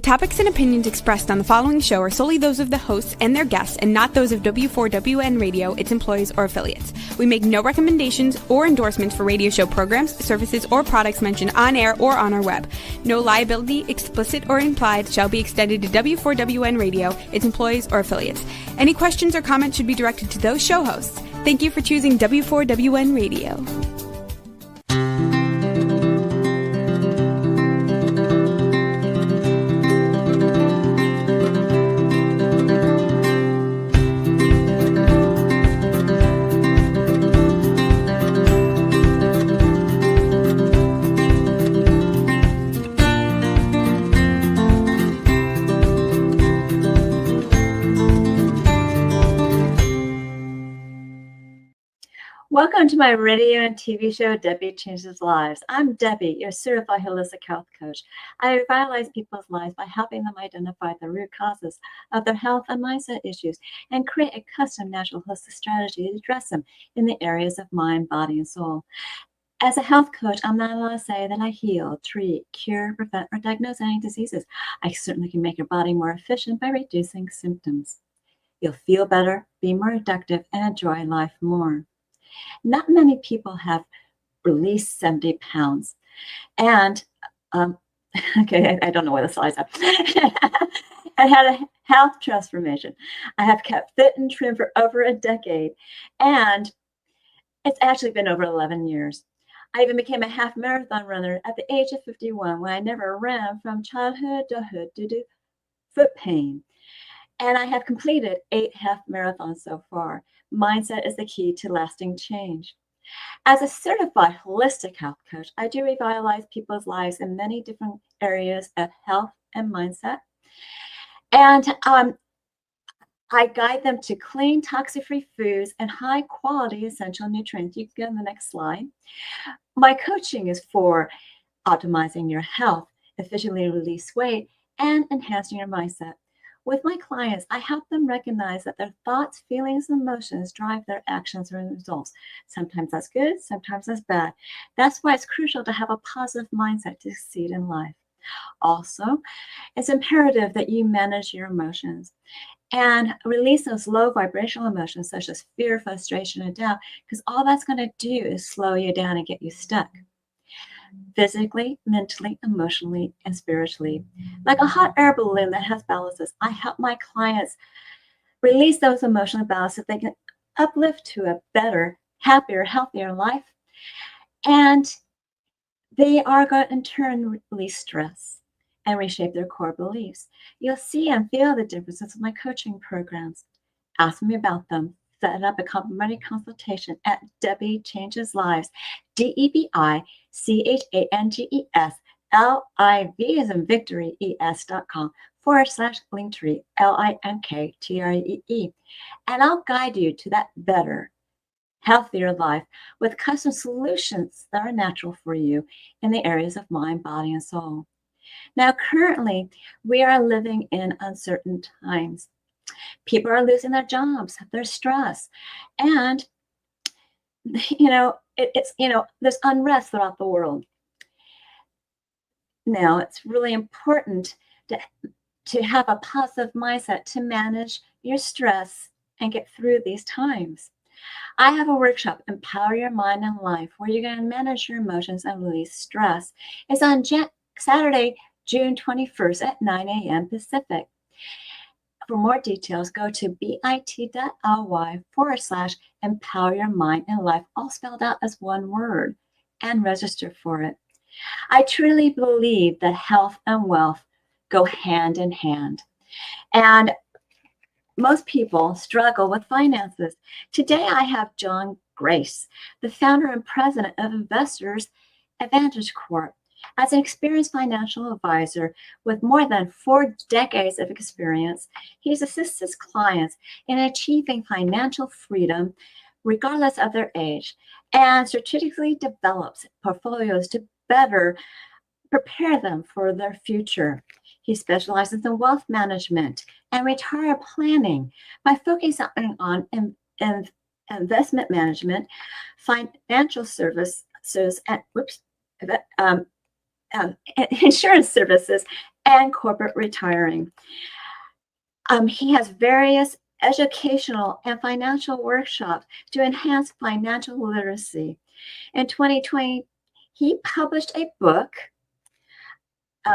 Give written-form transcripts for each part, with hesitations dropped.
topics and opinions expressed on the following show are solely those of the hosts and their guests and not those of W4WN Radio, its employees, or affiliates. We make no recommendations or endorsements for radio show programs, services, or products mentioned on air or on our web. No liability, explicit or implied, shall be extended to W4WN Radio, its employees, or affiliates. Any questions or comments should be directed to those show hosts. Thank you for choosing W4WN Radio. Welcome to my radio and TV show, Debi Changes Lives. I'm Debbie, your certified holistic health coach. I revitalize people's lives by helping them identify the root causes of their health and mindset issues and create a custom natural holistic strategy to address them in the areas of mind, body, and soul. As a health coach, I'm not allowed to say that I heal, treat, cure, prevent, or diagnose any diseases. I certainly can make your body more efficient by reducing symptoms. You'll feel better, be more productive, and enjoy life more. Not many people have released 70 pounds. And, okay, I don't know where the slides are. I had a health transformation. I have kept fit and trim for over a decade. And it's actually been over 11 years. I even became a half marathon runner at the age of 51 when I never ran from childhood to hood due to foot pain. And I have completed 8 half marathons so far. Mindset is the key to lasting change. As a certified holistic health coach, I do revitalize people's lives in many different areas of health and mindset. And I guide them to clean, toxic-free foods and high-quality essential nutrients. You can go to the next slide. My coaching is for optimizing your health, efficiently release weight, and enhancing your mindset. With my clients, I help them recognize that their thoughts, feelings, and emotions drive their actions and results. Sometimes that's good, sometimes that's bad. That's why it's crucial to have a positive mindset to succeed in life. Also, it's imperative that you manage your emotions and release those low vibrational emotions such as fear, frustration, and doubt, because all that's going to do is slow you down and get you stuck. Physically, mentally, emotionally, and spiritually. Like a hot air balloon that has ballasts, I help my clients release those emotional ballasts so they can uplift to a better, happier, healthier life. And they are going to in turn release stress and reshape their core beliefs. You'll see and feel the differences in my coaching programs. Ask me about them. Set up a complimentary consultation at Debi Changes Lives, DebiChangesLives, as in victory, es.com/linktree, LINKTREE. And I'll guide you to that better, healthier life with custom solutions that are natural for you in the areas of mind, body, and soul. Now, currently, we are living in uncertain times. People are losing their jobs, their stress, and there's unrest throughout the world. Now, it's really important to have a positive mindset to manage your stress and get through these times. I have a workshop, Empower Your Mind and Life, where you're going to manage your emotions and release stress. It's on Saturday, June 21st at 9 a.m. Pacific. For more details, go to bit.ly/empower your mind and life, all spelled out as one word, and register for it. I truly believe that health and wealth go hand in hand. And most people struggle with finances. Today, I have John Grace, the founder and president of Investors Advantage Corp. As an experienced financial advisor with more than 4 decades of experience, he assists his clients in achieving financial freedom regardless of their age and strategically develops portfolios to better prepare them for their future. He specializes in wealth management and retirement planning by focusing on investment management, financial services, and insurance services, and corporate retiring. He has various educational and financial workshops to enhance financial literacy. In 2020, he published a book,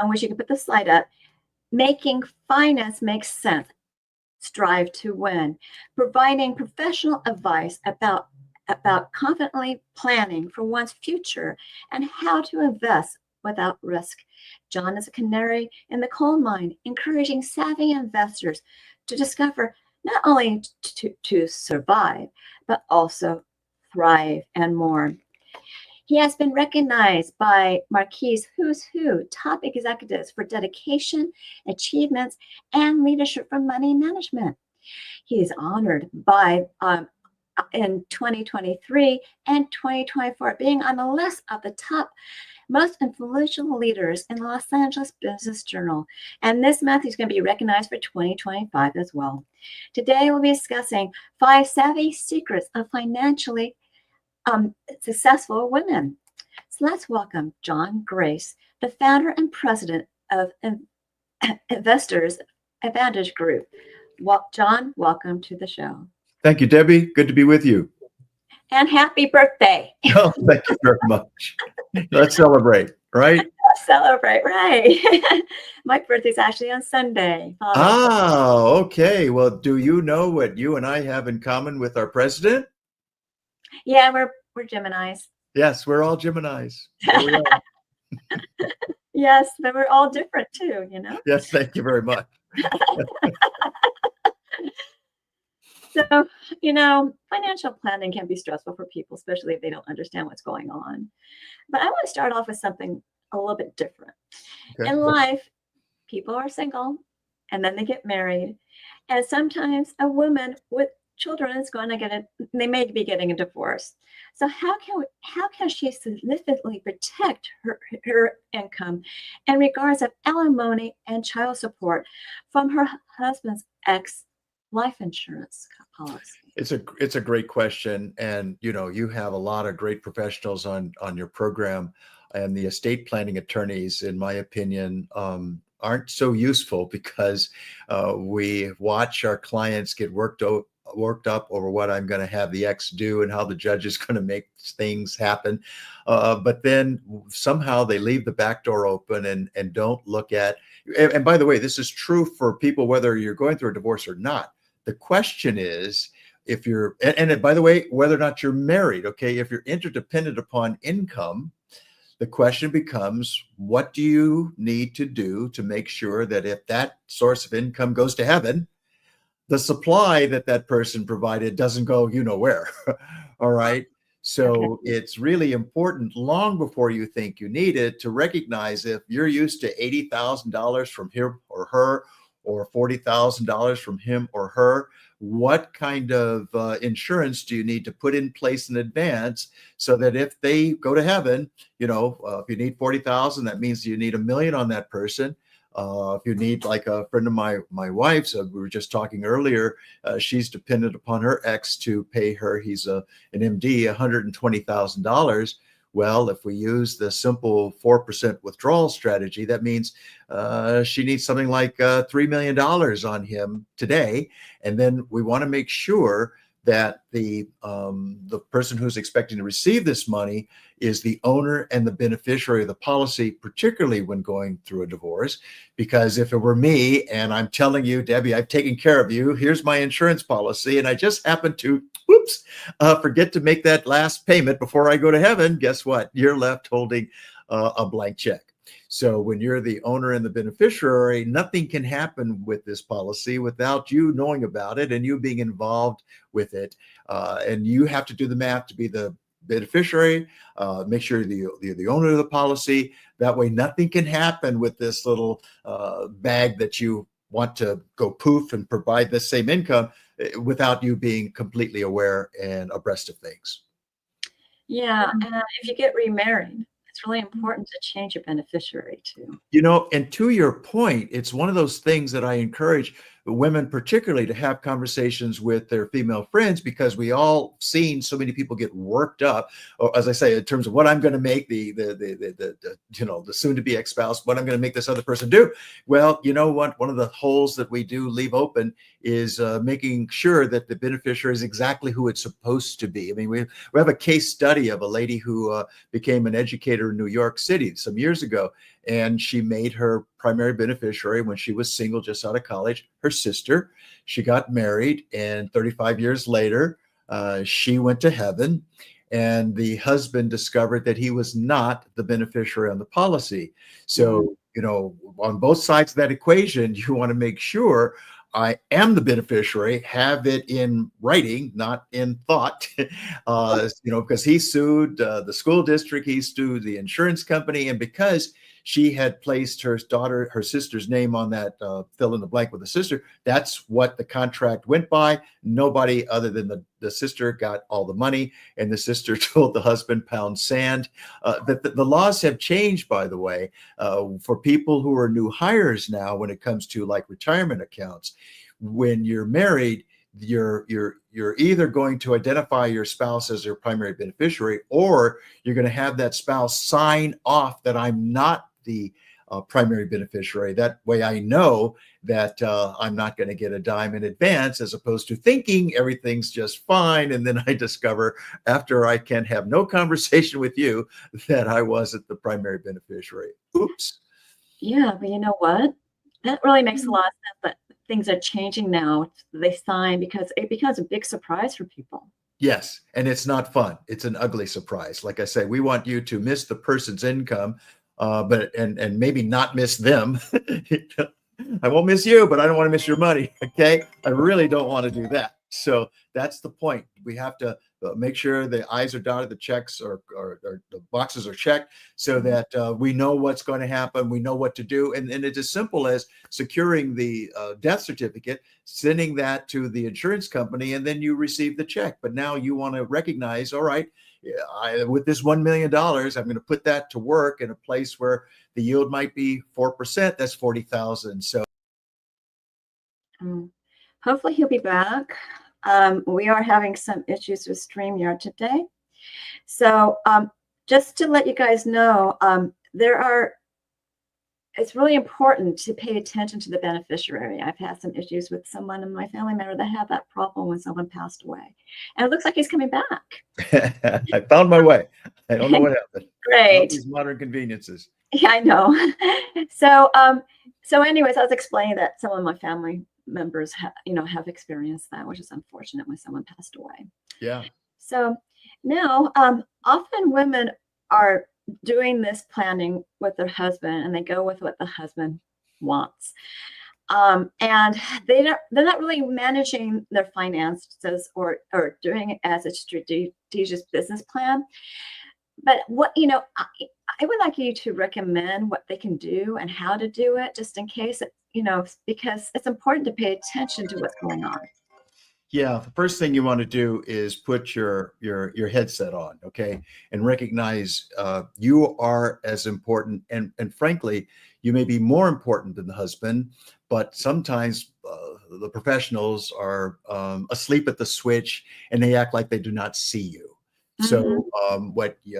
which you can put the slide up, Making Finance Make Sense, Strive to Win, providing professional advice about confidently planning for one's future and how to invest without risk. John is a canary in the coal mine, encouraging savvy investors to discover not only to survive, but also thrive and more. He has been recognized by Marquis Who's Who top executives for dedication, achievements, and leadership for money management. He is honored by in 2023 and 2024 being on the list of the top most influential leaders in the Los Angeles Business Journal. And this month he's going to be recognized for 2025 as well. Today we'll be discussing 5 savvy secrets of financially successful women. So let's welcome John Grace, the founder and president of Investors Advantage Group. John, welcome to the show. Thank you, Debbie. Good to be with you. And happy birthday. Oh, thank you very much. Let's celebrate, right? Let's celebrate, right. My birthday's actually on Sunday. Okay. Well, do you know what you and I have in common with our president? Yeah, we're Geminis. Yes, we're all Geminis. Yes, but we're all different too, you know? Yes, thank you very much. So, you know, financial planning can be stressful for people, especially if they don't understand what's going on. But I want to start off with something a little bit different. Okay. In life, people are single and then they get married. And sometimes a woman with children is going to they may be getting a divorce. So how can she significantly protect her income in regards of alimony and child support from her husband's life insurance policy? It's a great question, and you have a lot of great professionals on your program, and the estate planning attorneys, in my opinion, aren't so useful because we watch our clients get worked up over what I'm going to have the ex do and how the judge is going to make things happen. But then somehow they leave the back door open and don't look at, and by the way, this is true for people, whether you're going through a divorce or not. The question is, if you're, and by the way, whether or not you're married, okay, if you're interdependent upon income, the question becomes, what do you need to do to make sure that if that source of income goes to heaven, the supply that person provided doesn't go where? All right. So it's really important, long before you think you need it, to recognize if you're used to $80,000 from him or her, or $40,000 from him or her, what kind of insurance do you need to put in place in advance so that if they go to heaven, if you need 40,000, that means you need $1 million on that person. If you need, like a friend of my wife's, we were just talking earlier, she's dependent upon her ex to pay her. He's an MD, $120,000. Well, if we use the simple 4% withdrawal strategy, that means she needs something like $3 million on him today. And then we want to make sure that the person who's expecting to receive this money is the owner and the beneficiary of the policy, particularly when going through a divorce. Because if it were me and I'm telling you, Debbie, I've taken care of you, here's my insurance policy, and I just happen to, forget to make that last payment before I go to heaven, guess what? You're left holding a blank check. So when you're the owner and the beneficiary, nothing can happen with this policy without you knowing about it and you being involved with it. And you have to do the math to be the beneficiary, make sure you're the owner of the policy. That way, nothing can happen with this little bag that you want to go poof and provide the same income without you being completely aware and abreast of things. Yeah, if you get remarried, it's really important to change your beneficiary too. And to your point, it's one of those things that I encourage women particularly to have conversations with their female friends, because we all seen so many people get worked up, or as I say, in terms of what I'm going to make the soon to be ex-spouse, what I'm going to make this other person do. Well, you know what? One of the holes that we do leave open is making sure that the beneficiary is exactly who it's supposed to be. I mean, we have a case study of a lady who became an educator in New York City some years ago, and she made her primary beneficiary when she was single, just out of college, her sister. She got married, and 35 years later, she went to heaven, and the husband discovered that he was not the beneficiary on the policy. So, on both sides of that equation, you want to make sure I am the beneficiary, have it in writing, not in thought, because he sued the school district, he sued the insurance company, and because she had placed her sister's name on that fill in the blank with the sister, that's what the contract went by. Nobody other than the sister got all the money, and the sister told the husband, pound sand. The laws have changed, by the way, for people who are new hires now when it comes to like retirement accounts. When you're married, you're either going to identify your spouse as your primary beneficiary, or you're going to have that spouse sign off that I'm not the primary beneficiary. That way I know that I'm not going to get a dime in advance, as opposed to thinking everything's just fine. And then I discover after I can have no conversation with you that I wasn't the primary beneficiary. Oops. Yeah, but you know what? That really makes a lot of sense that things are changing now. They sign because it becomes a big surprise for people. Yes, and it's not fun. It's an ugly surprise. Like I say, we want you to miss the person's income, but maybe not miss them. I won't miss you, but I don't want to miss your money. Okay, I really don't want to do that. So that's the point. We have to make sure the I's are dotted, the checks or the boxes are checked, so that we know what's going to happen. We know what to do, and it's as simple as securing the death certificate, sending that to the insurance company, and then you receive the check. But now you want to recognize, all right, with this $1 million, I'm going to put that to work in a place where the yield might be 4%. That's 40,000. So hopefully he'll be back. We are having some issues with StreamYard today. So just to let you guys know, it's really important to pay attention to the beneficiary. I've had some issues with someone in my family member that had that problem when someone passed away. And it looks like he's coming back. I found my way. I don't know what happened. Great. These modern conveniences. Yeah, I know. So anyways, I was explaining that some of my family members have experienced that, which is unfortunate when someone passed away. Yeah. So now often women are doing this planning with their husband, and they go with what the husband wants, and they're not really managing their finances or doing it as a strategic business plan. But what I would like you to recommend what they can do and how to do it, just in case because it's important to pay attention to what's going on. Yeah, the first thing you want to do is put your headset on, okay, and recognize you are as important, and frankly, you may be more important than the husband, but sometimes the professionals are asleep at the switch, and they act like they do not see you. So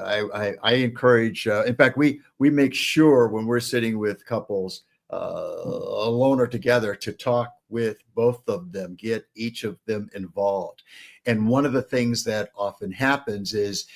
I encourage, in fact, we make sure when we're sitting with couples alone or together to talk with both of them, get each of them involved. And one of the things that often happens is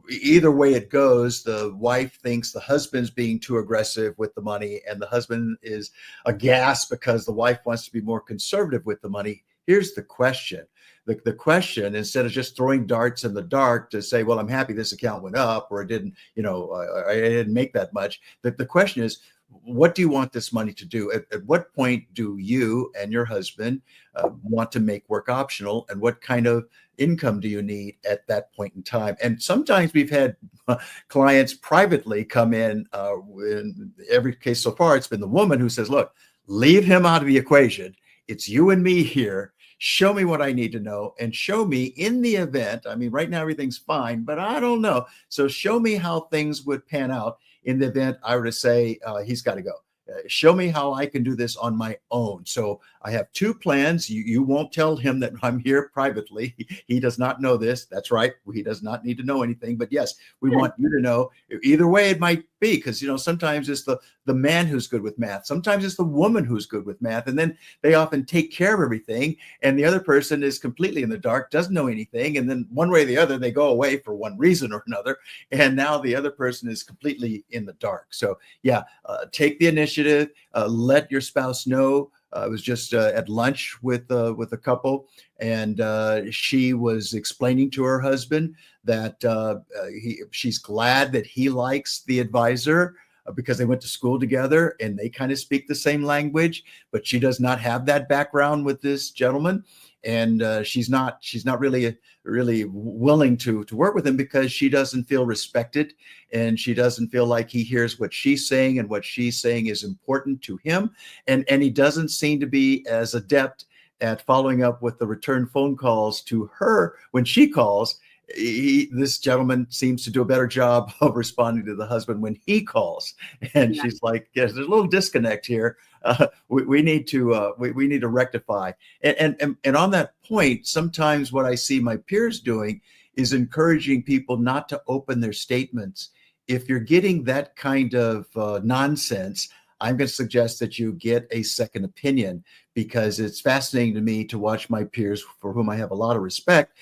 either way it goes, the wife thinks the husband's being too aggressive with the money, and the husband is aghast because the wife wants to be more conservative with the money. Here's the question. The question, instead of just throwing darts in the dark to say, well, I'm happy this account went up, or it didn't, I didn't make that much. The question is, what do you want this money to do? At what point do you and your husband want to make work optional? And what kind of income do you need at that point in time? And sometimes we've had clients privately come in every case so far, it's been the woman who says, look, leave him out of the equation. It's you and me here. Show me what I need to know, and show me in the event. I mean, right now everything's fine, but I don't know. So show me how things would pan out in the event I were to say he's got to go. show me how I can do this on my own. So I have two plans. You won't tell him that I'm here privately. He does not know this. That's right. He does not need to know anything. But yes, we want you to know. Either way it might be, because sometimes it's the man who's good with math. Sometimes it's the woman who's good with math. And then they often take care of everything. And the other person is completely in the dark, doesn't know anything. And then one way or the other, they go away for one reason or another. And now the other person is completely in the dark. So yeah, take the initiative, let your spouse know. I was just at lunch with a couple, and she was explaining to her husband that she's glad that he likes the advisor because they went to school together and they kind of speak the same language, but she does not have that background with this gentleman. And she's not really willing to work with him because she doesn't feel respected, and she doesn't feel like he hears what she's saying, and what she's saying is important to him. And he doesn't seem to be as adept at following up with the return phone calls to her when she calls. This gentleman seems to do a better job of responding to the husband when he calls, and she's like, "Yes, there's a little disconnect here. We need to rectify." And on that point, sometimes what I see my peers doing is encouraging people not to open their statements. If you're getting that kind of nonsense, I'm going to suggest that you get a second opinion, because it's fascinating to me to watch my peers, for whom I have a lot of respect,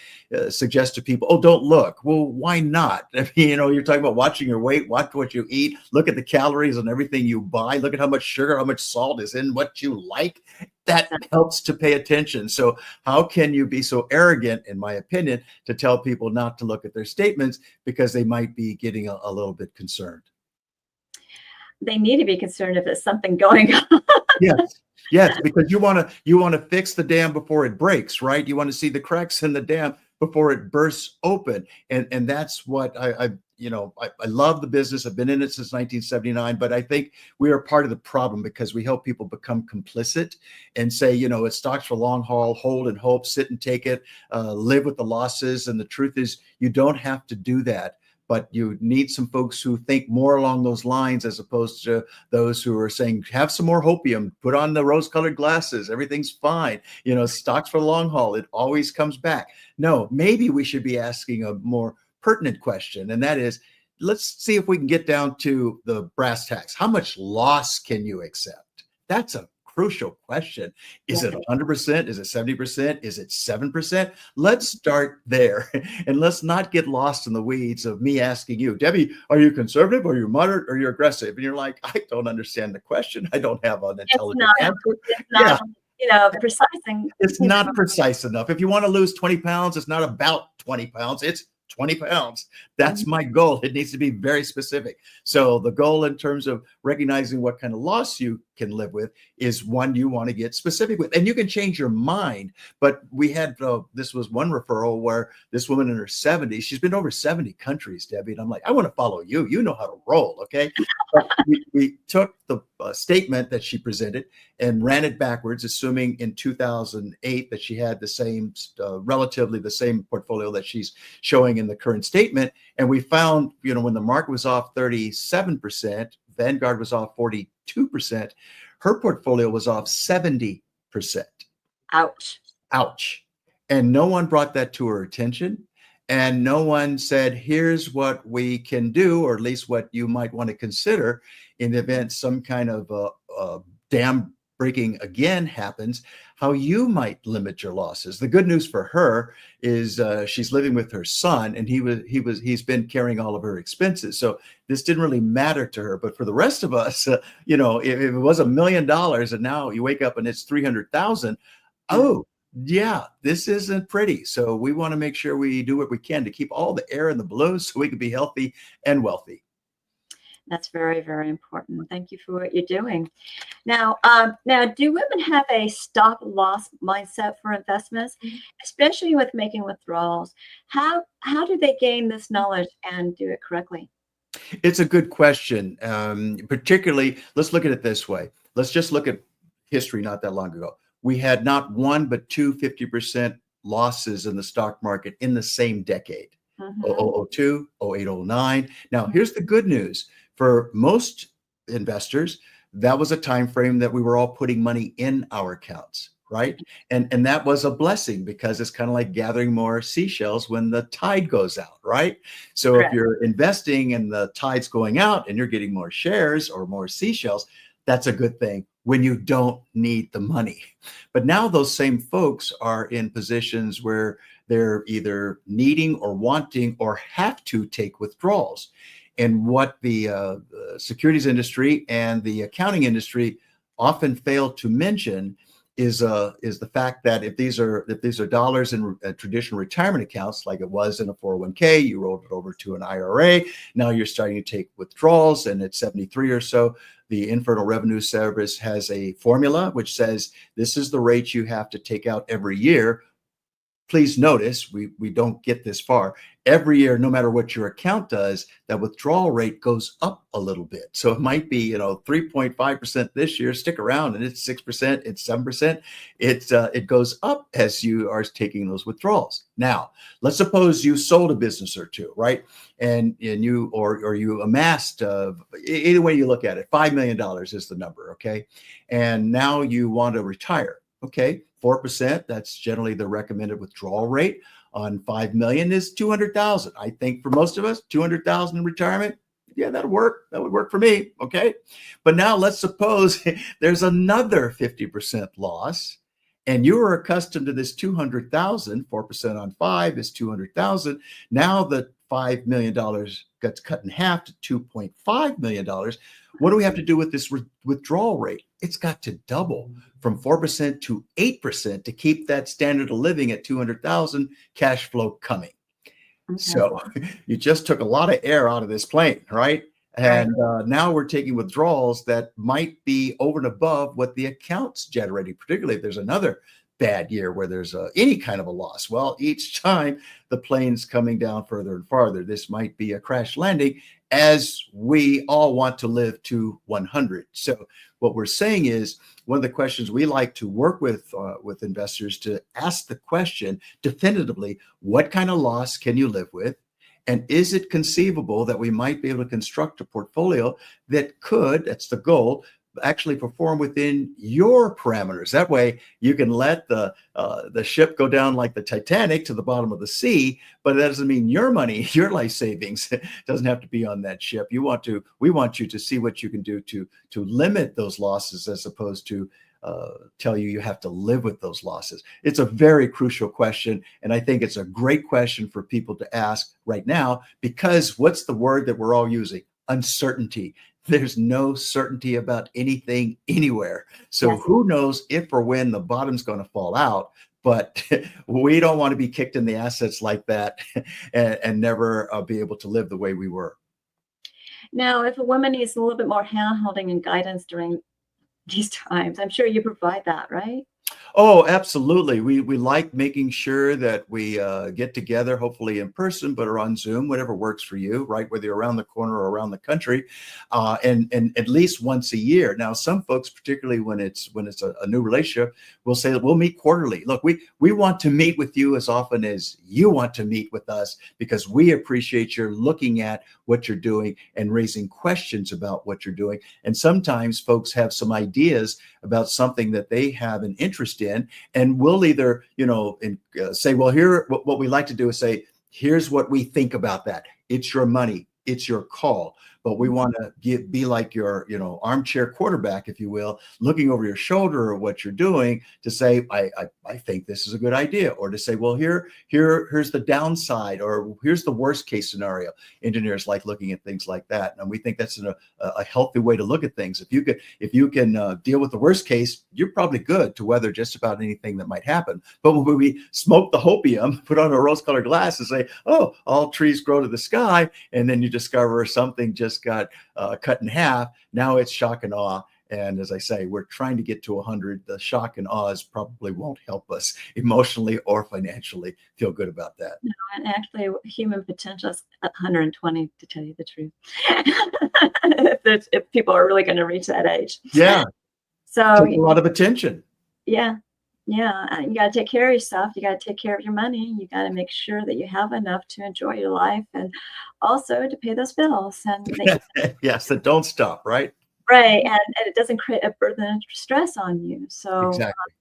suggest to people, "Oh, don't look." Well, why not? I mean, you're talking about watching your weight, watch what you eat, look at the calories on everything you buy, look at how much sugar, how much salt is in what you like. That helps to pay attention. So how can you be so arrogant, in my opinion, to tell people not to look at their statements because they might be getting a little bit concerned? They need to be concerned if there's something going on. Yes, because you want to fix the dam before it breaks, right? You want to see the cracks in the dam before it bursts open, and that's what I love the business. I've been in it since 1979, but I think we are part of the problem because we help people become complicit and say, it's stocks for long haul, hold and hope, sit and take it, live with the losses. And the truth is, you don't have to do that. But you need some folks who think more along those lines, as opposed to those who are saying, have some more hopium, put on the rose-colored glasses, everything's fine. Stocks for the long haul, it always comes back. No, maybe we should be asking a more pertinent question, and that is, let's see if we can get down to the brass tacks. How much loss can you accept? That's a crucial question. Is it 100%? Is it 70%? Is it 7%? Let's start there. And let's not get lost in the weeds of me asking you, "Debbie, are you conservative? Are you moderate? Or are you aggressive?" And you're like, "I don't understand the question. I don't have an intelligent answer." Precise. It's not precise enough. If you want to lose 20 pounds, it's not about 20 pounds. It's 20 pounds. That's my goal. It needs to be very specific. So the goal in terms of recognizing what kind of loss you can live with is one you want to get specific with. And you can change your mind. But we had, this was one referral where this woman in her 70s, she's been over 70 countries, Debbie. And I'm like, I want to follow you. You know how to roll, okay? But we took the statement that she presented and ran it backwards, assuming in 2008 that she had the same, relatively the same portfolio that she's showing in the current statement. And we found, when the market was off 37%, Vanguard was off 42%, her portfolio was off 70%. Ouch. And no one brought that to her attention. And no one said, here's what we can do, or at least what you might want to consider in the event some kind of dam breaking again happens, how you might limit your losses. The good news for her is she's living with her son, and he's been carrying all of her expenses. So this didn't really matter to her. But for the rest of us, if it was $1 million and now you wake up and it's 300,000, oh yeah, this isn't pretty. So we want to make sure we do what we can to keep all the air in the balloons so we can be healthy and wealthy. That's very, very important. Thank you for what you're doing. Now, do women have a stop loss mindset for investments, especially with making withdrawals? How do they gain this knowledge and do it correctly? It's a good question. Particularly, let's look at it this way. Let's just look at history not that long ago. We had not one, but two 50% losses in the stock market in the same decade. 2002, 08, 09. Now, here's the good news. For most investors, that was a time frame that we were all putting money in our accounts, right? And that was a blessing, because it's kind of like gathering more seashells when the tide goes out, right? So if Correct. you're investing and the tide's going out and you're getting more shares or more seashells, that's a good thing when you don't need the money. But now those same folks are in positions where they're either needing or wanting or have to take withdrawals. And what the securities industry and the accounting industry often fail to mention is the fact that if these are dollars in traditional retirement accounts, like it was in a 401k, you rolled it over to an IRA. Now you're starting to take withdrawals, and at 73 or so, the Internal Revenue Service has a formula which says this is the rate you have to take out every year. Please notice we don't get this far. Every year, no matter what your account does, that withdrawal rate goes up a little bit. So it might be 3.5% this year. Stick around, and it's 6%, it's 7%. It goes up as you are taking those withdrawals. Now, let's suppose you sold a business or two, right? And you or you amassed either way you look at it, $5 million is the number, okay? And now you want to retire. Okay, 4%, that's generally the recommended withdrawal rate on 5 million is 200,000. I think for most of us, 200,000 in retirement, yeah, that'll work. That would work for me. Okay. But now let's suppose there's another 50% loss, and you were accustomed to this 200,000, 4% on 5 is 200,000. Now the $5 million gets cut in half to $2.5 million. What do we have to do with this withdrawal rate? It's got to double from 4% to 8% to keep that standard of living at 200,000 cash flow coming. Okay. So you just took a lot of air out of this plane, right? And now we're taking withdrawals that might be over and above what the account's generating, particularly if there's another bad year where there's any kind of a loss. Well, each time the plane's coming down further and farther. This might be a crash landing, as we all want to live to 100. So what we're saying is, one of the questions we like to work with investors to ask the question definitively: what kind of loss can you live with? And is it conceivable that we might be able to construct a portfolio that could, that's the goal, actually perform within your parameters? That way you can let the ship go down like the Titanic to the bottom of the sea, but that doesn't mean your money, your life savings doesn't have to be on that ship. We want you to see what you can do to limit those losses, as opposed to tell you have to live with those losses. It's a very crucial question, and I think it's a great question for people to ask right now, because what's the word that we're all using? Uncertainty. There's no certainty about anything anywhere. So Yes. Who knows if or when the bottom's going to fall out, but we don't want to be kicked in the assets like that and never be able to live the way we were. Now, if a woman needs a little bit more hand-holding and guidance during these times, I'm sure you provide that, right? Oh, absolutely. We like making sure that we get together, hopefully in person, but or on Zoom, whatever works for you, right? Whether you're around the corner or around the country, and at least once a year. Now, some folks, particularly when it's a new relationship, will say that we'll meet quarterly. Look, we want to meet with you as often as you want to meet with us, because we appreciate your looking at what you're doing and raising questions about what you're doing. And sometimes folks have some ideas about something that they have an interest in, and we'll either, say, well, here, what we like to do is say, here's what we think about that. It's your money. It's your call. But we want to be like your, armchair quarterback, if you will, looking over your shoulder at what you're doing to say, I think this is a good idea, or to say, well, here's the downside, or here's the worst case scenario. Engineers like looking at things like that, and we think that's a healthy way to look at things. If you can deal with the worst case, you're probably good to weather just about anything that might happen. But when we smoke the hopium, put on a rose-colored glass, and say, oh, all trees grow to the sky, and then you discover something just got cut in half. Now it's shock and awe. And as I say, we're trying to get to 100. The shock and awes probably won't help us emotionally or financially feel good about that. No, and actually, human potential is 120, to tell you the truth. if people are really going to reach that age. Yeah. So Takes a lot of attention. Yeah. Yeah. You got to take care of yourself. You got to take care of your money. You got to make sure that you have enough to enjoy your life, and also to pay those bills. And Yes, that don't stop, right? Right. And it doesn't create a burden of stress on you. So Exactly.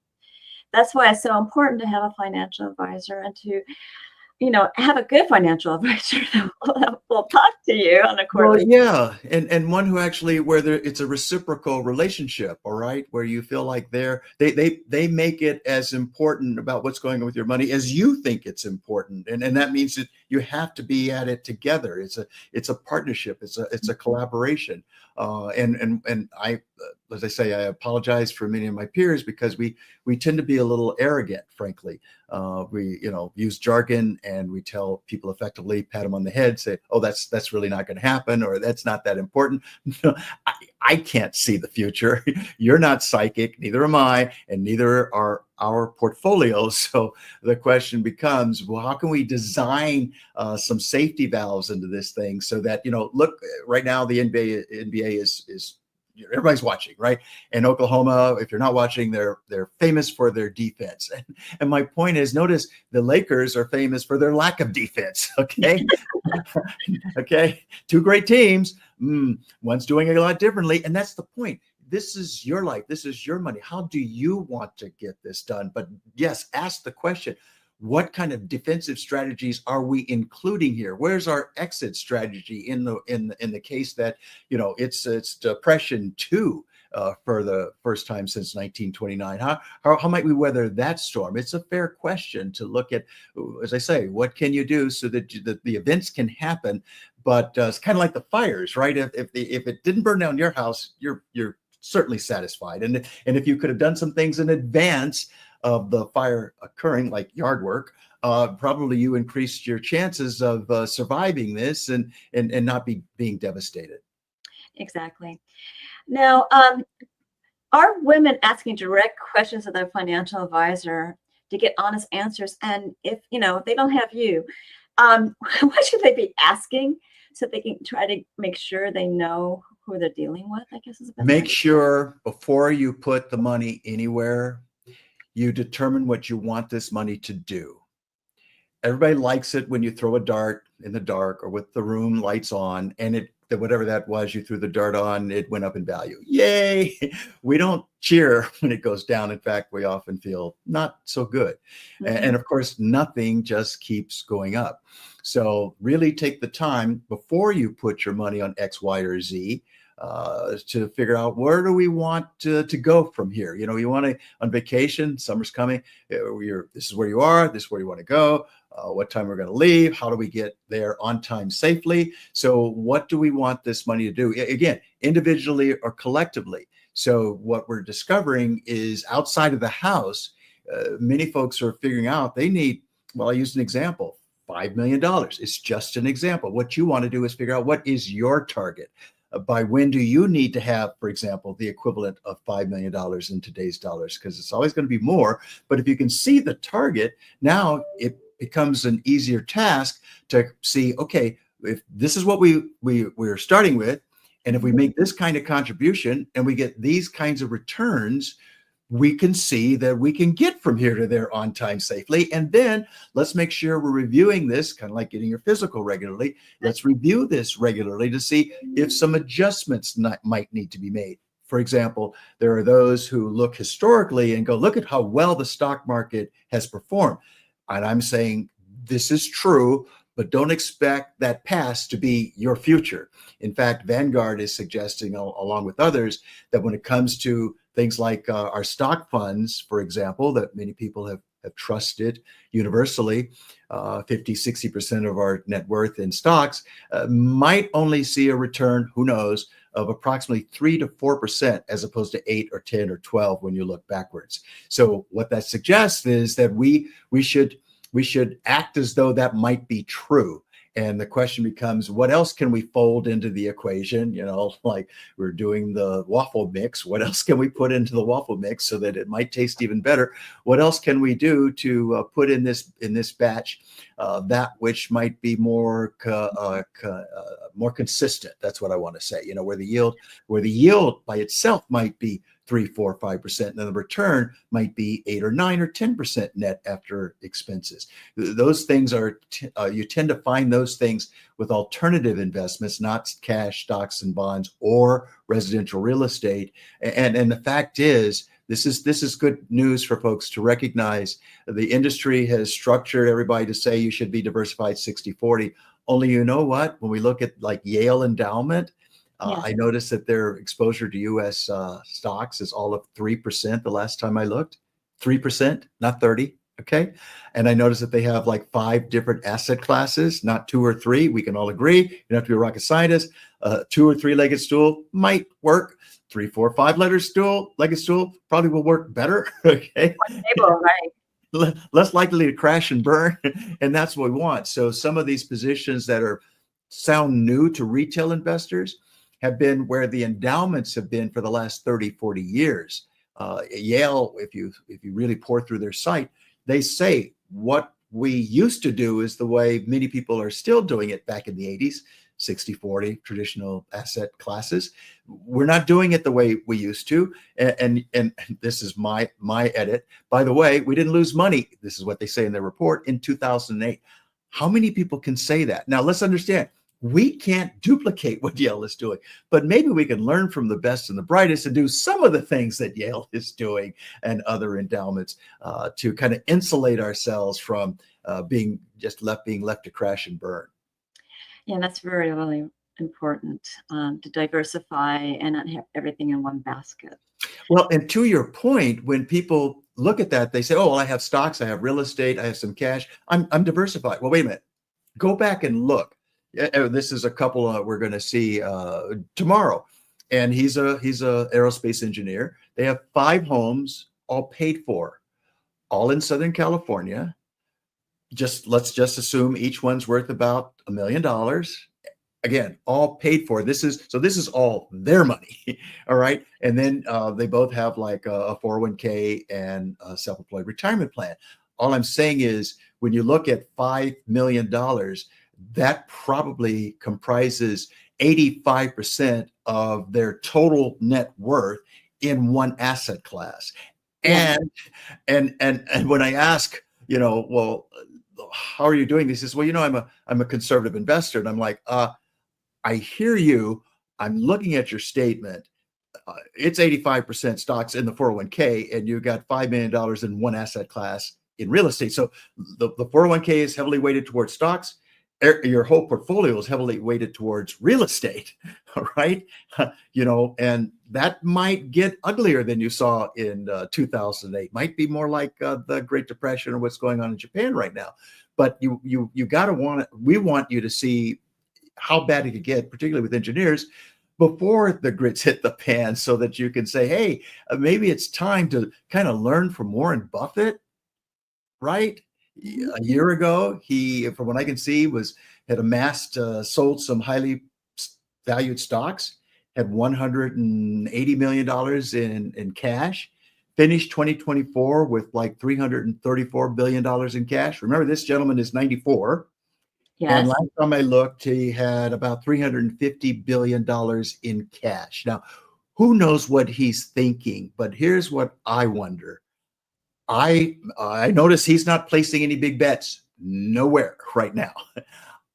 that's why it's so important to have a financial advisor and to, have a good financial advisor that will talk to you on a Well, quarterly. yeah, and one who actually where there it's a reciprocal relationship, all right, where you feel like they make it as important about what's going on with your money as you think it's important, and that means that you have to be at it together. It's a partnership. It's a collaboration, and I, as I say, I apologize for many of my peers because we tend to be a little arrogant, frankly. We use jargon and we tell people effectively, pat them on the head, say, oh, that's really not going to happen, or that's not that important. No, I can't see the future. You're not psychic, neither am I, and neither are our portfolios. So the question becomes, well, how can we design some safety valves into this thing so that, look, right now the NBA is everybody's watching, right? And Oklahoma, if you're not watching, they're famous for their defense. And my point is, notice the Lakers are famous for their lack of defense. Okay, okay, two great teams. One's doing it a lot differently, and that's the point. This is your life. This is your money. How do you want to get this done? But yes, ask the question. What kind of defensive strategies are we including here? Where's our exit strategy in the case that it's depression too for the first time since 1929? How might we weather that storm? It's a fair question to look at. As I say, what can you do so that the events can happen? But it's kind of like the fires, right? If it didn't burn down your house, you're certainly satisfied. And if you could have done some things in advance of the fire occurring, like yard work, probably you increased your chances of surviving this and not being devastated. Exactly. Now, are women asking direct questions of their financial advisor to get honest answers? And if they don't have you, what should they be asking so they can try to make sure they know who they're dealing with? I guess is a better Make way. sure before you put the money anywhere, you determine what you want this money to do. Everybody likes it when you throw a dart in the dark or with the room lights on, and whatever that was you threw the dart on, it went up in value. Yay! We don't cheer when it goes down. In fact, we often feel not so good. And of course, nothing just keeps going up. So really take the time before you put your money on X, Y, or Z to figure out where do we want to go from here. You want to on vacation, summer's coming. This is where you are. This is where you want to go. What time we're going to leave, how do we get there on time safely? So what do we want this money to do? Again, individually or collectively. So what we're discovering is outside of the house, many folks are figuring out they need, well, I used an example, $5 million. It's just an example. What you want to do is figure out what is your target. By when do you need to have, for example, the equivalent of $5 million in today's dollars? Because it's always going to be more. But if you can see the target, now it becomes an easier task to see, okay, if this is what we're starting with, and if we make this kind of contribution and we get these kinds of returns, we can see that we can get from here to there on time safely. And then let's make sure we're reviewing this, kind of like getting your physical regularly. Let's review this regularly to see if some adjustments might need to be made. For example, there are those who look historically and go, look at how well the stock market has performed. And I'm saying this is true, but don't expect that past to be your future. In fact, Vanguard is suggesting, along with others, that when it comes to things like our stock funds, for example, that many people have trusted universally, 50-60% of our net worth in stocks, might only see a return, who knows, of approximately 3 to 4%, as opposed to 8 or 10 or 12 when you look backwards. So what that suggests is that we should act as though that might be true. And the question becomes, what else can we fold into the equation? Like we're doing the waffle mix. What else can we put into the waffle mix so that it might taste even better? What else can we do to put in this batch that which might be more consistent? That's what I want to say. Where the yield by itself might be 3, 4, 5%. And then the return might be 8 or 9 or 10% net after expenses. Those things are, you tend to find those things with alternative investments, not cash, stocks and bonds, or residential real estate. And the fact is, this is good news for folks to recognize. The industry has structured everybody to say you should be diversified 60-40. Only, you know what? When we look at like Yale Endowment, I noticed that their exposure to U.S. Stocks is all of 3% the last time I looked. 3%, not 30. Okay. And I noticed that they have like 5 different asset classes, not 2 or 3. We can all agree. You don't have to be a rocket scientist. 2 or 3-legged stool might work. 3, 4, 5-legged stool probably will work better. Okay. Table, right. Less likely to crash and burn. And that's what we want. So some of these positions that sound new to retail investors have been where the endowments have been for the last 30, 40 years. Yale, if you really pour through their site, they say what we used to do is the way many people are still doing it back in the 80s, 60-40 traditional asset classes. We're not doing it the way we used to. And this is my edit. By the way, we didn't lose money. This is what they say in their report in 2008. How many people can say that? Now let's understand, we can't duplicate what Yale is doing, but maybe we can learn from the best and the brightest and do some of the things that Yale is doing and other endowments to kind of insulate ourselves from being left to crash and burn. Yeah, that's very, really important to diversify and not have everything in one basket. Well, and to your point, when people look at that, they say, oh, well, I have stocks, I have real estate, I have some cash, I'm diversified. Well, wait a minute, go back and look. This is a couple we're going to see tomorrow, and he's a aerospace engineer. They have 5 homes, all paid for, all in Southern California. Let's just assume each one's worth about $1 million. Again, all paid for. This is all their money. All right. And then they both have like a 401k and a self-employed retirement plan. All I'm saying is, when you look at $5 million, that probably comprises 85% of their total net worth in one asset class. Yeah. And when I ask, well, how are you doing this? He says, well, I'm a conservative investor. And I'm like, I hear you. I'm looking at your statement. It's 85% stocks in the 401k, and you got $5 million in one asset class in real estate. So the 401k is heavily weighted towards stocks. Your whole portfolio is heavily weighted towards real estate. All right. And that might get uglier than you saw in 2008. Might be more like the Great Depression or what's going on in Japan right now. But you got to we want you to see how bad it could get, particularly with engineers, before the grits hit the pan, so that you can say, hey, maybe it's time to kind of learn from Warren Buffett, right? A year ago, he, from what I can see, had amassed, sold some highly valued stocks, had $180 million in cash, finished 2024 with like $334 billion in cash. Remember, this gentleman is 94. Yes. And last time I looked, he had about $350 billion in cash. Now, who knows what he's thinking? But here's what I wonder. I notice he's not placing any big bets nowhere right now.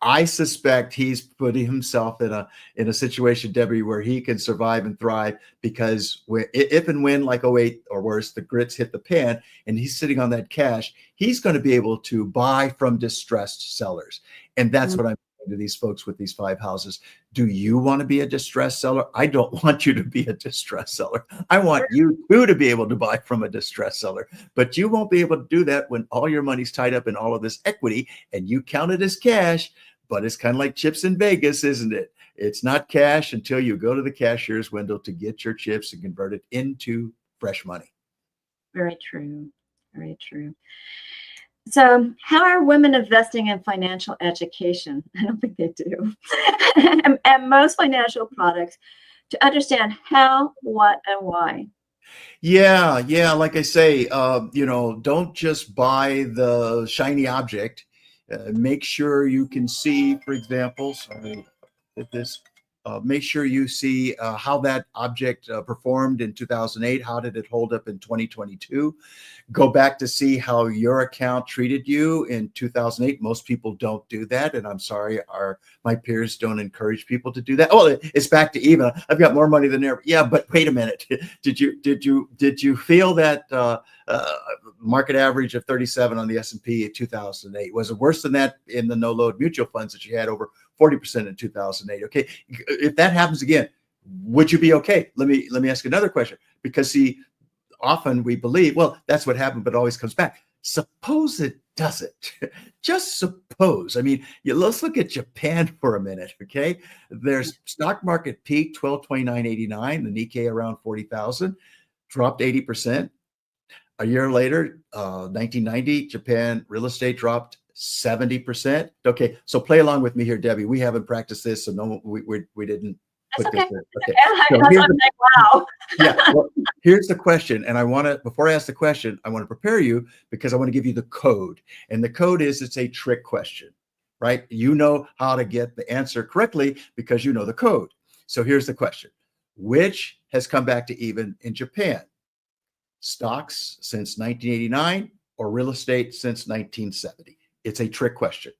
I suspect he's putting himself in a situation, Debbie, where he can survive and thrive, because if and when, like 08 or worse, the grits hit the pan and he's sitting on that cash, he's going to be able to buy from distressed sellers. And that's what I'm saying to these folks with these 5 houses. Do you want to be a distressed seller? I don't want you to be a distressed seller. I want you to be able to buy from a distressed seller, but you won't be able to do that when all your money's tied up in all of this equity and you count it as cash. But it's kind of like chips in Vegas, isn't it? It's not cash until you go to the cashier's window to get your chips and convert it into fresh money. Very true. Very true. So how are women investing in financial education? I don't think they do. and most financial products, to understand how, what, and why. Yeah. Like I say, don't just buy the shiny object. Make sure you can see, for example, sorry, hit this. Make sure you see how that object performed in 2008. How did it hold up in 2022? Go back to see how your account treated you in 2008. Most people don't do that, and I'm sorry, my peers don't encourage people to do that. Oh, it's back to even. I've got more money than ever. Yeah, but wait a minute. Did you feel that market average of 37 on the S&P in 2008? Was it worse than that in the no load mutual funds that you had over 40% in 2008? Okay, if that happens again, would you be okay? Let me ask another question, because see, often we believe, well, that's what happened, but it always comes back. Suppose it doesn't. Just suppose. I mean, let's look at Japan for a minute, okay? Their stock market peaked 1229.89, the Nikkei around 40,000, dropped 80%. A year later, 1990, Japan real estate dropped 70%. Okay, so play along with me here, Debbie. We haven't practiced this, so no, we didn't. That's okay. Okay. So wow. Yeah. Well, here's the question, and before I ask the question, I want to prepare you because I want to give you the code. And the code is, it's a trick question, right? You know how to get the answer correctly because you know the code. So here's the question: which has come back to even in Japan? Stocks since 1989 or real estate since 1970? It's a trick question.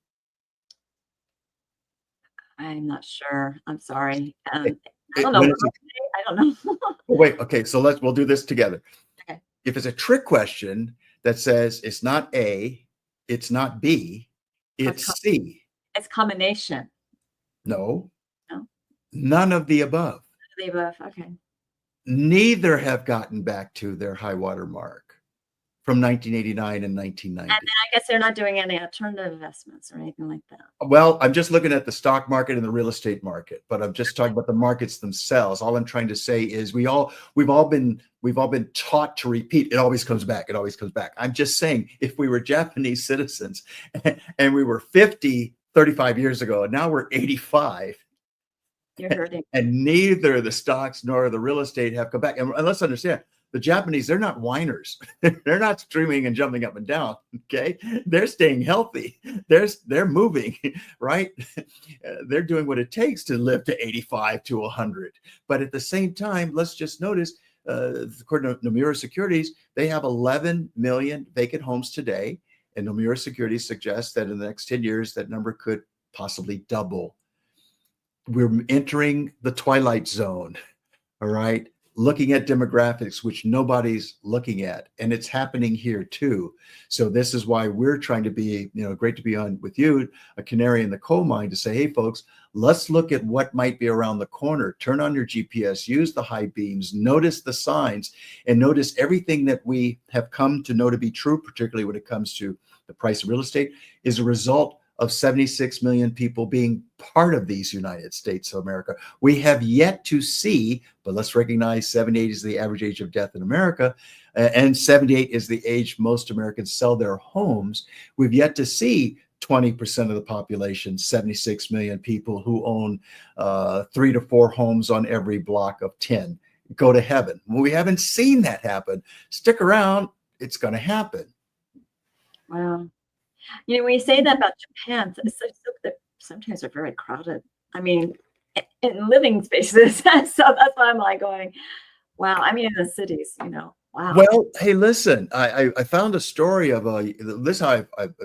I'm not sure. I'm sorry. I don't know. I don't know. Wait. Okay. So we'll do this together. Okay. If it's a trick question that says it's not A, it's not B, it's C. It's combination. No. No. None of the above. The above. Okay. Neither have gotten back to their high water mark from 1989 and 1990. And then I guess they're not doing any alternative investments or anything like that. Well, I'm just looking at the stock market and the real estate market, but I'm just talking about the markets themselves. All I'm trying to say is we've all been taught to repeat. It always comes back. It always comes back. I'm just saying, if we were Japanese citizens and we were 50, 35 years ago, and now we're 85, you're hurting. And neither the stocks nor the real estate have come back. And let's understand, the Japanese, they're not whiners. They're not screaming and jumping up and down. Okay, they're staying healthy. They're moving, right? They're doing what it takes to live to 85 to 100. But at the same time, let's just notice, according to Nomura Securities, they have 11 million vacant homes today, and Nomura Securities suggests that in the next 10 years, that number could possibly double. We're entering the twilight zone. All right. Looking at demographics, which nobody's looking at, and it's happening here too. So this is why we're trying to be, great to be on with you, a canary in the coal mine, to say, hey folks, let's look at what might be around the corner. Turn on your GPS, use the high beams, notice the signs, and notice everything that we have come to know to be true, particularly when it comes to the price of real estate, is a result of 76 million people being part of these United States of America. We have yet to see, but let's recognize 78 is the average age of death in America, and 78 is the age most Americans sell their homes. We've yet to see 20% of the population, 76 million people who own 3 to 4 homes on every block of 10, go to heaven. Well, we haven't seen that happen. Stick around, it's going to happen. Wow. When you say that about Japan, sometimes they're very crowded. I mean, in living spaces. So that's why I'm like going, wow. I mean, in the cities, wow. Well, hey, listen, I found a story of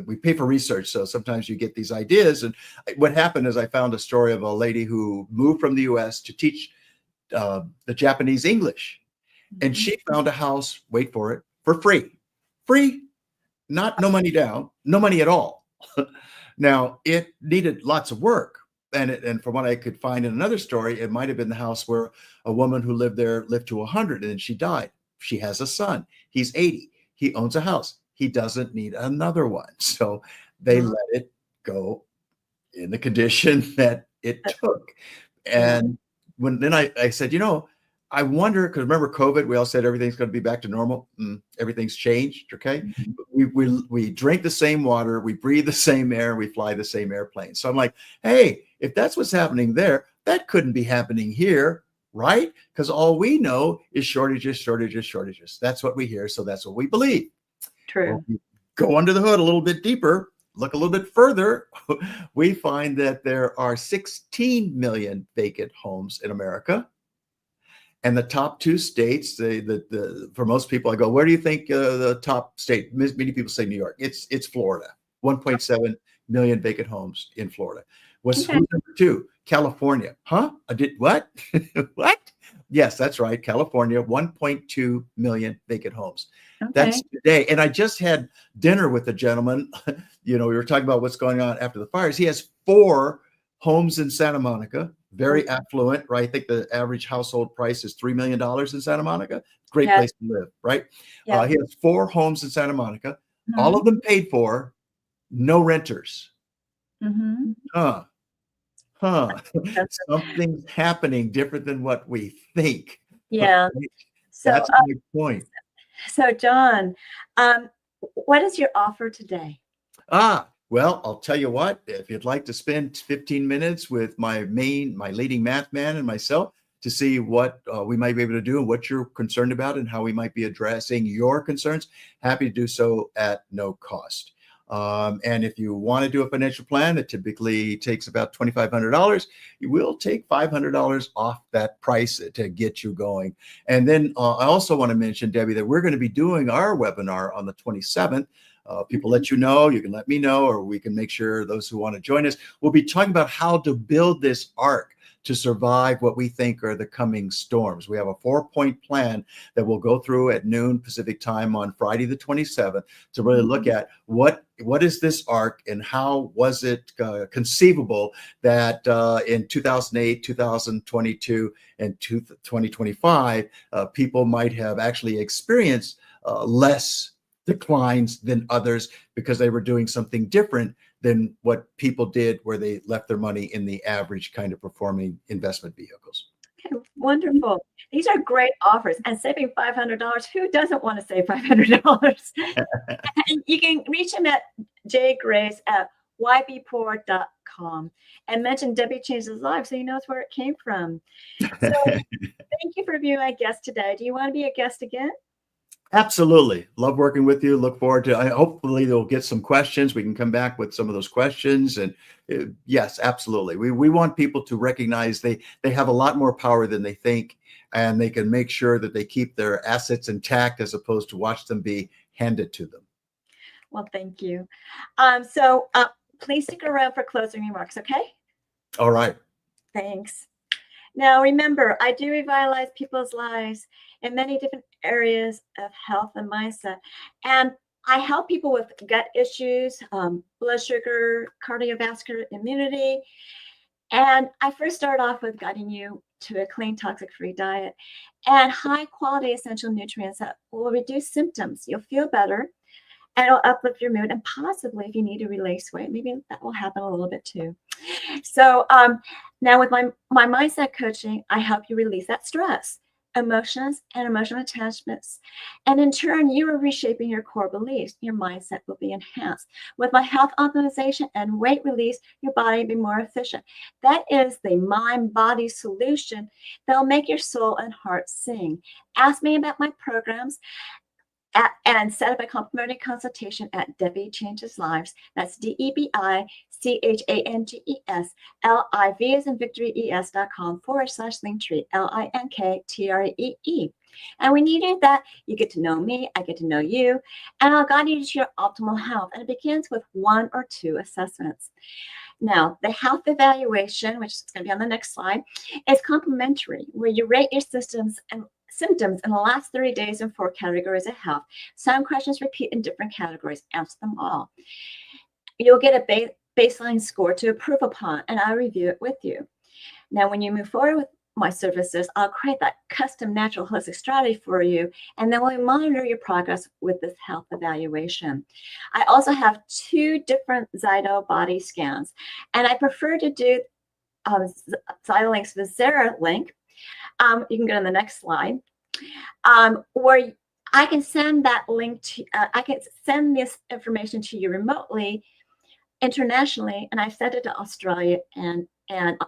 we pay for research, so sometimes you get these ideas. And what happened is I found a story of a lady who moved from the U.S. to teach the Japanese English. And she found a house, wait for it, for free. Free. No money down, no money at all. Now, it needed lots of work. And from what I could find in another story, it might have been the house where a woman who lived there lived to 100 and then she died. She has a son. He's 80. He owns a house. He doesn't need another one. So they let it go in the condition that it took. And then I said, I wonder, because remember COVID, we all said everything's going to be back to normal. Everything's changed, okay? We drink the same water, we breathe the same air, we fly the same airplane. So I'm like, hey, if that's what's happening there, that couldn't be happening here, right? Because all we know is shortages, shortages, shortages. That's what we hear, so that's what we believe. True. Well, go under the hood a little bit deeper. look a little bit further, we find that there are 16 million vacant homes in America. And the top two states, for most people, I go, where do you think the top state? Many people say New York. It's Florida. 1.7 million vacant homes in Florida. Who's number two? California. Huh? I did what? What? Yes, that's right. California, 1.2 million vacant homes. Okay. That's today. And I just had dinner with a gentleman. We were talking about what's going on after the fires. He has 4 homes in Santa Monica, very affluent, right? I think the average household price is $3 million in Santa Monica. Great place to live, right? He has 4 homes in Santa Monica, all of them paid for, no renters. Something's happening different than what we think. Yeah. That's my point. So, John, what is your offer today? Well, I'll tell you what, if you'd like to spend 15 minutes with my leading math man and myself to see what we might be able to do and what you're concerned about and how we might be addressing your concerns, happy to do so at no cost. And if you want to do a financial plan that typically takes about $2,500, you will take $500 off that price to get you going. And then I also want to mention, Debbie, that we're going to be doing our webinar on the 27th. People let you know, you can let me know, or we can make sure those who want to join us, we'll be talking about how to build this ark to survive what we think are the coming storms. We have a 4-point plan that we'll go through at noon Pacific time on Friday the 27th to really look at what is this ark and how was it conceivable that in 2008, 2022, and 2025, people might have actually experienced less declines than others because they were doing something different than what people did where they left their money in the average kind of performing investment vehicles. Okay, wonderful. These are great offers, and saving $500. Who doesn't want to save $500? And you can reach him at jgrace@ybpoor.com and mention Debbie Changes Lives so he knows where it came from. So thank you for being my guest today. Do you want to be a guest again? Absolutely. Love working with you. Look forward to, hopefully they'll get some questions. We can come back with some of those questions. And yes, absolutely. We want people to recognize they have a lot more power than they think, and they can make sure that they keep their assets intact as opposed to watch them be handed to them. Well, thank you. So please stick around for closing remarks, okay? All right. Thanks. Now, remember, I do revitalize people's lives in many different areas of health and mindset. And I help people with gut issues, blood sugar, cardiovascular immunity. And I first start off with guiding you to a clean, toxic-free diet and high-quality essential nutrients that will reduce symptoms. You'll feel better, and it'll uplift your mood. And possibly, if you need to release weight, maybe that will happen a little bit too. So now with my mindset coaching, I help you release that stress, emotions, and emotional attachments. And in turn, you are reshaping your core beliefs. Your mindset will be enhanced. With my health optimization and weight release, your body will be more efficient. That is the mind-body solution that will make your soul and heart sing. Ask me about my programs. And set up a complimentary consultation at Debi Changes Lives. That's DebiChangesLives, as in Victory ES.com/Linktree, LINKTREE. And when you do that, you get to know me, I get to know you, and I'll guide you to your optimal health. And it begins with 1 or 2 assessments. Now, the health evaluation, which is going to be on the next slide, is complimentary, where you rate your symptoms in the last 30 days in 4 categories of health. Some questions repeat in different categories. Answer them all. You'll get a baseline score to improve upon, and I'll review it with you. Now, when you move forward with my services, I'll create that custom natural holistic strategy for you, and then we'll monitor your progress with this health evaluation. I also have 2 different Zyto body scans, and I prefer to do Zytolink's Vizera link. You can go to the next slide, where I can send that link to, I can send this information to you remotely, internationally, and I've sent it to Australia and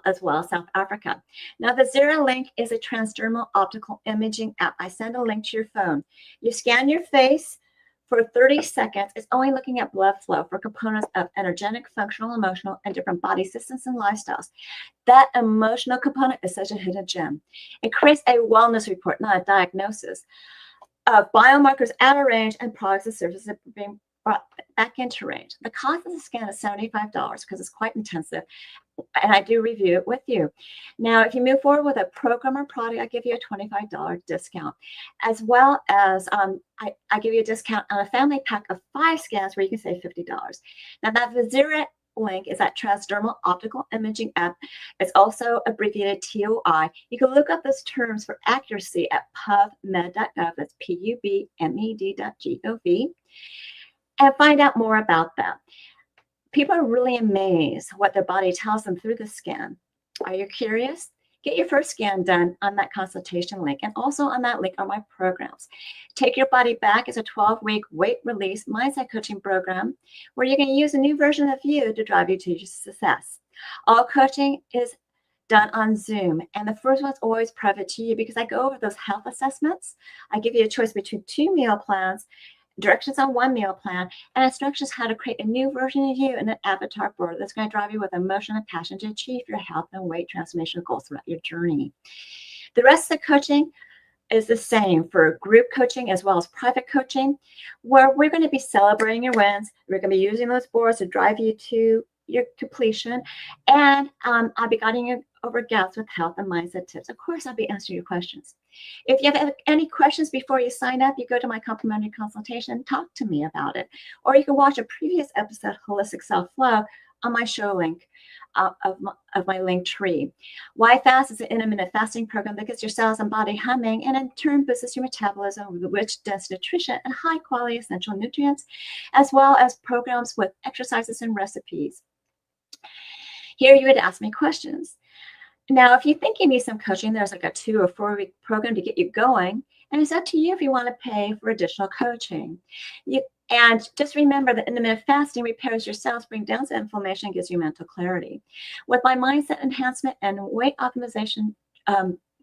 as well South Africa. Now, the Vizera link is a transdermal optical imaging app. I send a link to your phone. You scan your face for 30 seconds, it's only looking at blood flow for components of energetic, functional, emotional, and different body systems and lifestyles. That emotional component is such a hidden gem. It creates a wellness report, not a diagnosis, of biomarkers out of range and products and services being brought back into range. The cost of the scan is $75 because it's quite intensive, and I do review it with you. Now, if you move forward with a program or product, I give you a $25 discount, as well as I give you a discount on a family pack of 5 scans where you can save $50. Now, that Vizira link is that transdermal optical imaging app. It's also abbreviated TOI. You can look up those terms for accuracy at pubmed.gov. That's pubmed.gov, and find out more about them. People are really amazed what their body tells them through the scan. Are you curious? Get your first scan done on that consultation link, and also on that link are my programs. Take Your Body Back is a 12-week weight release mindset coaching program where you can use a new version of you to drive you to your success. All coaching is done on Zoom, and the first one's always private to you because I go over those health assessments. I give you a choice between 2 meal plans, directions on 1 meal plan, and instructions how to create a new version of you in an avatar board that's going to drive you with emotion and passion to achieve your health and weight transformation goals throughout your journey. The rest of the coaching is the same for group coaching as well as private coaching, where we're going to be celebrating your wins. We're going to be using those boards to drive you to your completion, and I'll be guiding you over gaps with health and mindset tips. Of course, I'll be answering your questions. If you have any questions before you sign up, you go to my complimentary consultation, talk to me about it. Or you can watch a previous episode, Holistic Self-Love, on my show link of my link tree. Why Fast is an intermittent fasting program that gets your cells and body humming, and in turn boosts your metabolism with rich, dense nutrition and high-quality essential nutrients, as well as programs with exercises and recipes. Here you would ask me questions. Now, if you think you need some coaching, there's like a 2 or 4 week program to get you going. And it's up to you if you want to pay for additional coaching. And just remember that intermittent fasting repairs your cells, brings down the inflammation, gives you mental clarity. With my mindset enhancement and weight optimization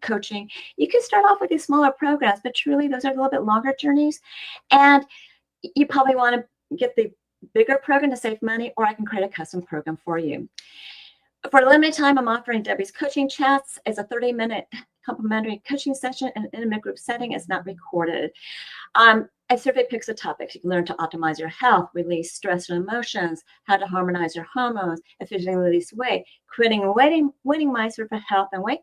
coaching, you can start off with these smaller programs, but truly those are a little bit longer journeys. And you probably want to get the bigger program to save money, or I can create a custom program for you. For a limited time, I'm offering Debi's coaching chats. It's a 30-minute complimentary coaching session in an intimate group setting. It's not recorded. A survey picks the topics. You can learn to optimize your health, release stress and emotions, how to harmonize your hormones, efficiently release weight, creating a winning mindset for health and weight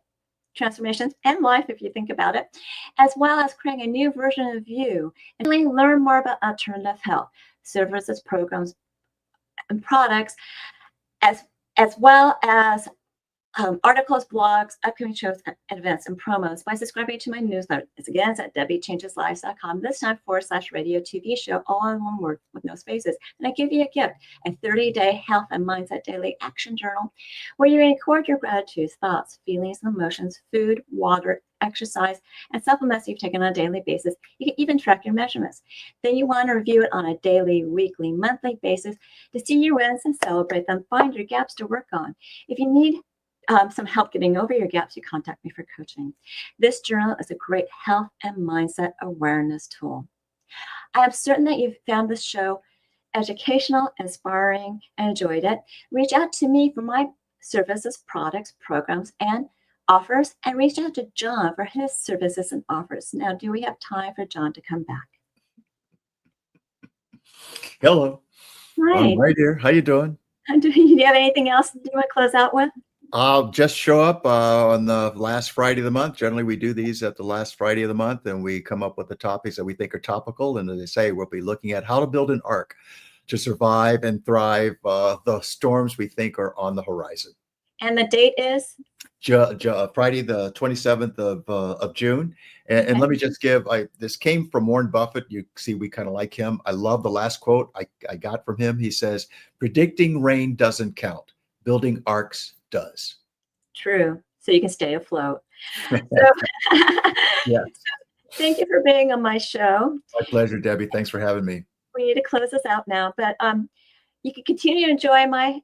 transformations and life, if you think about it, as well as creating a new version of you, and really learn more about alternative health services, programs, and products, as well as articles, blogs, upcoming shows, and events, and promos by subscribing to my newsletter. It's at DebiChangesLives.com. This time /radio TV show, all in one word with no spaces. And I give you a gift, a 30-day health and mindset daily action journal where you record your gratitudes, thoughts, feelings, and emotions, food, water, exercise, and supplements you've taken on a daily basis. You can even track your measurements. Then you want to review it on a daily, weekly, monthly basis to see your wins and celebrate them, find your gaps to work on. If you need some help getting over your gaps, you contact me for coaching. This journal is a great health and mindset awareness tool. I am certain that you've found this show educational, inspiring, and enjoyed it. Reach out to me for my services, products, programs, and offers, and reach out to John for his services and offers. Now, do we have time for John to come back? Hello. Hi. I'm right here. How you doing? Do you have anything else you want to close out with? I'll just show up on the last Friday of the month. Generally, we do these at the last Friday of the month, and we come up with the topics that we think are topical. And as I say, we'll be looking at how to build an ark to survive and thrive the storms we think are on the horizon. And the date is? Friday, the 27th of June. And let me just give, this came from Warren Buffett. You see, we kind of like him. I love the last quote I got from him. He says, "Predicting rain doesn't count. Building arcs does." True. So you can stay afloat. Yeah. Thank you for being on my show. My pleasure, Debbie. Thanks for having me. We need to close this out now, but you can continue to enjoy my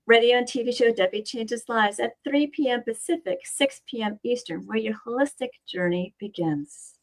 radio and TV show, Debi Changes Lives, at 3 p.m. Pacific, 6 p.m. Eastern, where your holistic journey begins.